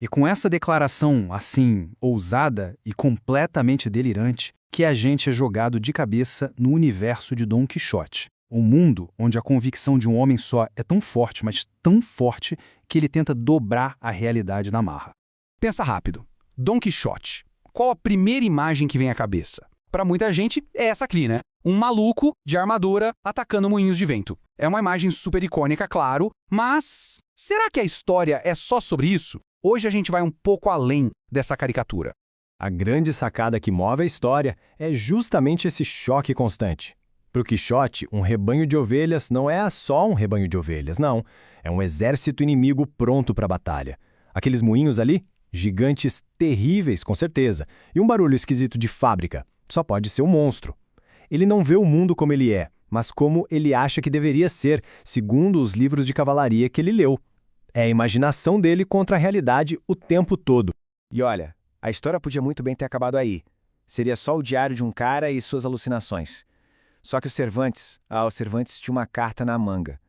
E com essa declaração, assim, ousada e completamente delirante, que a gente é jogado de cabeça no universo de Dom Quixote. Um mundo onde a convicção de um homem só é tão forte, mas tão forte, que ele tenta dobrar a realidade na marra. Pensa rápido. Dom Quixote. Qual a primeira imagem que vem à cabeça? Para muita gente, é essa aqui, né? Um maluco de armadura atacando moinhos de vento. É uma imagem super icônica, claro, mas será que a história é só sobre isso? Hoje a gente vai um pouco além dessa caricatura. A grande sacada que move a história é justamente esse choque constante. Para o Quixote, um rebanho de ovelhas não é só um rebanho de ovelhas, não. É um exército inimigo pronto para a batalha. Aqueles moinhos ali, gigantes terríveis, com certeza, e um barulho esquisito de fábrica. Só pode ser um monstro. Ele não vê o mundo como ele é, mas como ele acha que deveria ser, segundo os livros de cavalaria que ele leu. É a imaginação dele contra a realidade o tempo todo. E olha, a história podia muito bem ter acabado aí. Seria só o diário de um cara e suas alucinações. Só que o Cervantes tinha uma carta na manga.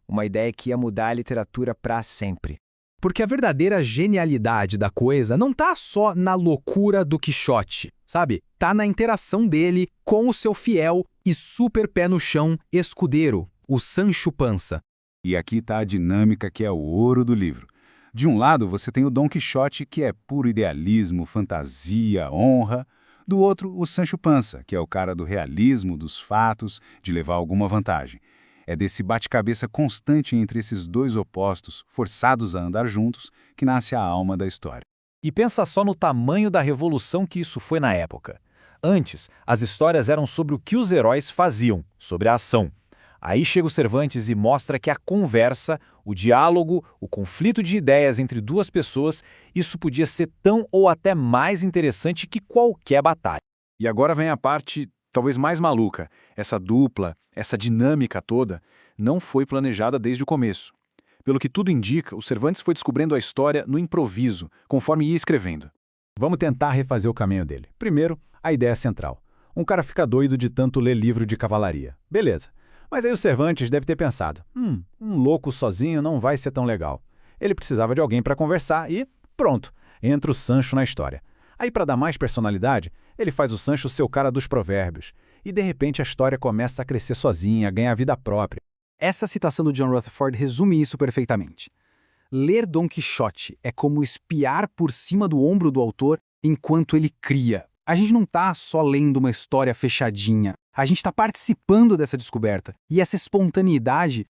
Uma ideia que ia mudar a literatura para sempre. Porque a verdadeira genialidade da coisa não tá só na loucura do Quixote, sabe? Tá na interação dele com o seu fiel e super pé no chão escudeiro, o Sancho Panza. E aqui está a dinâmica que é o ouro do livro. De um lado, você tem o Dom Quixote, que é puro idealismo, fantasia, honra. Do outro, o Sancho Panza, que é o cara do realismo, dos fatos, de levar alguma vantagem. É desse bate-cabeça constante entre esses dois opostos, forçados a andar juntos, que nasce a alma da história. E pensa só no tamanho da revolução que isso foi na época. Antes, as histórias eram sobre o que os heróis faziam, sobre a ação. Aí chega o Cervantes e mostra que a conversa, o diálogo, o conflito de ideias entre duas pessoas, isso podia ser tão ou até mais interessante que qualquer batalha. E agora vem a parte talvez mais maluca. Essa dupla, essa dinâmica toda, não foi planejada desde o começo. Pelo que tudo indica, o Cervantes foi descobrindo a história no improviso, conforme ia escrevendo. Vamos tentar refazer o caminho dele. Primeiro, a ideia central. Um cara fica doido de tanto ler livro de cavalaria. Beleza. Mas aí o Cervantes deve ter pensado, um louco sozinho não vai ser tão legal. Ele precisava de alguém para conversar e pronto, entra o Sancho na história. Aí para dar mais personalidade, ele faz o Sancho seu cara dos provérbios. E de repente a história começa a crescer sozinha, a ganhar vida própria. Essa citação do John Rutherford resume isso perfeitamente. Ler Dom Quixote é como espiar por cima do ombro do autor enquanto ele cria. A gente não está só lendo uma história fechadinha. A gente está participando dessa descoberta. E essa espontaneidade,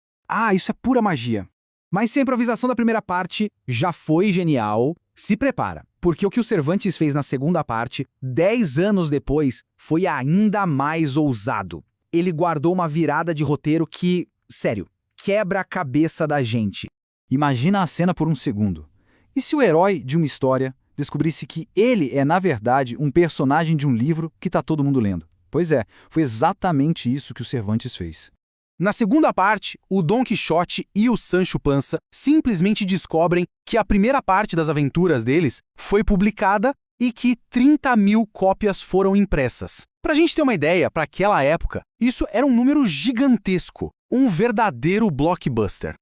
isso é pura magia. Mas se a improvisação da primeira parte já foi genial, se prepara. Porque o que o Cervantes fez na segunda parte, 10 anos depois, foi ainda mais ousado. Ele guardou uma virada de roteiro que, sério, quebra a cabeça da gente. Imagina a cena por um segundo. E se o herói de uma história descobrisse que ele é, na verdade, um personagem de um livro que está todo mundo lendo? Pois é, foi exatamente isso que o Cervantes fez. Na segunda parte, o Dom Quixote e o Sancho Panza simplesmente descobrem que a primeira parte das aventuras deles foi publicada e que 30.000 cópias foram impressas. Pra gente ter uma ideia, para aquela época, isso era um número gigantesco, um verdadeiro blockbuster.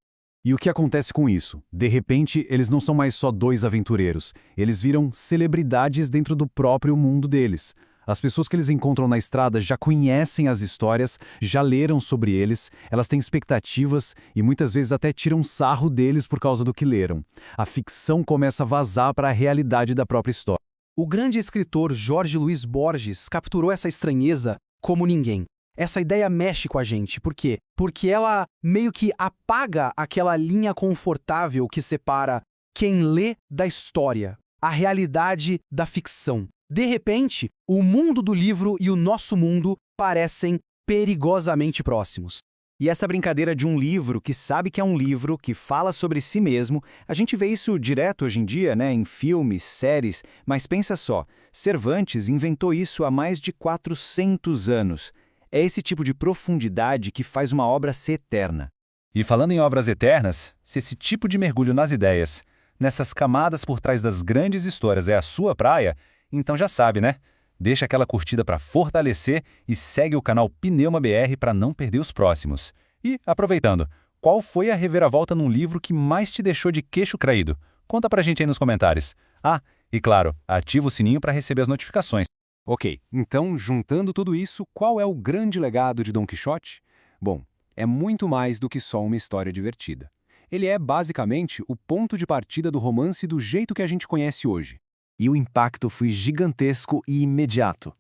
E o que acontece com isso? De repente, eles não são mais só dois aventureiros. Eles viram celebridades dentro do próprio mundo deles. As pessoas que eles encontram na estrada já conhecem as histórias, já leram sobre eles, elas têm expectativas e muitas vezes até tiram sarro deles por causa do que leram. A ficção começa a vazar para a realidade da própria história. O grande escritor Jorge Luiz Borges capturou essa estranheza como ninguém. Essa ideia mexe com a gente. Por quê? Porque ela meio que apaga aquela linha confortável que separa quem lê da história, a realidade da ficção. De repente, o mundo do livro e o nosso mundo parecem perigosamente próximos. E essa brincadeira de um livro que sabe que é um livro, que fala sobre si mesmo, a gente vê isso direto hoje em dia, né, em filmes, séries, mas pensa só, Cervantes inventou isso há mais de 400 anos. É esse tipo de profundidade que faz uma obra ser eterna. E falando em obras eternas, se esse tipo de mergulho nas ideias, nessas camadas por trás das grandes histórias é a sua praia, então já sabe, né? Deixa aquela curtida para fortalecer e segue o canal Pneuma BR para não perder os próximos. E, aproveitando, qual foi a reviravolta num livro que mais te deixou de queixo caído? Conta pra gente aí nos comentários. Ah, e claro, ativa o sininho para receber as notificações. Ok, então, juntando tudo isso, qual é o grande legado de Dom Quixote? Bom, é muito mais do que só uma história divertida. Ele é, basicamente, o ponto de partida do romance do jeito que a gente conhece hoje. E o impacto foi gigantesco e imediato.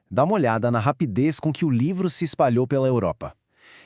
Dá uma olhada na rapidez com que o livro se espalhou pela Europa.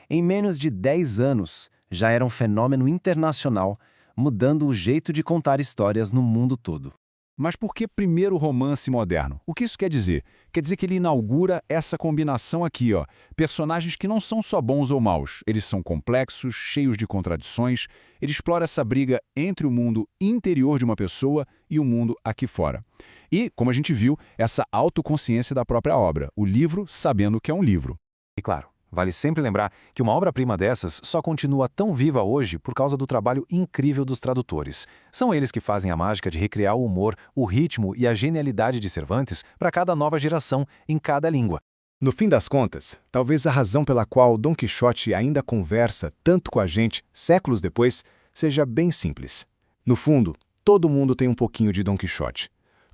Em menos de 10 anos, já era um fenômeno internacional, mudando o jeito de contar histórias no mundo todo. Mas por que primeiro romance moderno? O que isso quer dizer? Quer dizer que ele inaugura essa combinação aqui, ó. Personagens que não são só bons ou maus, eles são complexos, cheios de contradições. Ele explora essa briga entre o mundo interior de uma pessoa e o mundo aqui fora. E, como a gente viu, essa autoconsciência da própria obra, o livro sabendo que é um livro. E claro, vale sempre lembrar que uma obra-prima dessas só continua tão viva hoje por causa do trabalho incrível dos tradutores. São eles que fazem a mágica de recriar o humor, o ritmo e a genialidade de Cervantes para cada nova geração, em cada língua. No fim das contas, talvez a razão pela qual Dom Quixote ainda conversa tanto com a gente, séculos depois, seja bem simples. No fundo, todo mundo tem um pouquinho de Dom Quixote.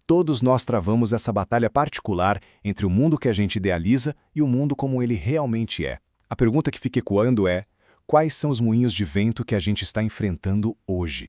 Todos nós travamos essa batalha particular entre o mundo que a gente idealiza e o mundo como ele realmente é. A pergunta que fica ecoando é: quais são os moinhos de vento que a gente está enfrentando hoje?